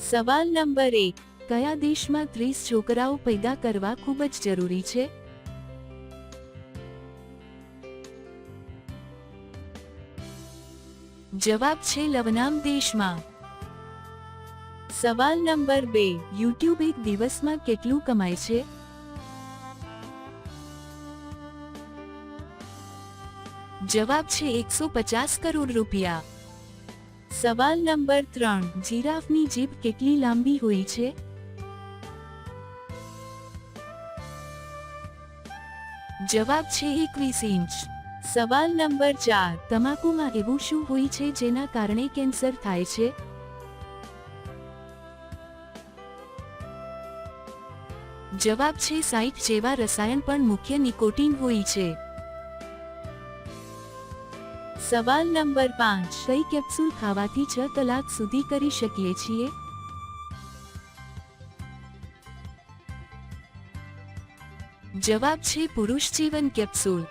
સવાલ નંબર 1, કયા દેશમાં 30 છોકરાઓ પેદા કરવા ખૂબ જ જરૂરી છે? જવાબ છે લવનામ દેશમાં. સવાલ નંબર 2, યુટ્યુબ એક દિવસમાં કેટલું કમાય છે? જવાબ છે 150 કરોડ રૂપિયા. સવાલ નંબર 3, જીરાફની જીભ કેટલી લાંબી હોય છે? જવાબ છે 21 ઇંચ. સવાલ નંબર 4, તમાકુમાં એવું શું હોય છે જેના કારણે કેન્સર થાય છે? જવાબ છે 60 જેવા રસાયણ પણ મુખ્ય નિકોટીન હોય છે. સવાલ નંબર 5, કઈ કેપ્સ્યુલ ખાવાથી 6 કલાક સુધી કરી શકીએ છીએ? જવાબ છે પુરુષ જીવન કેપ્સ્યુલ.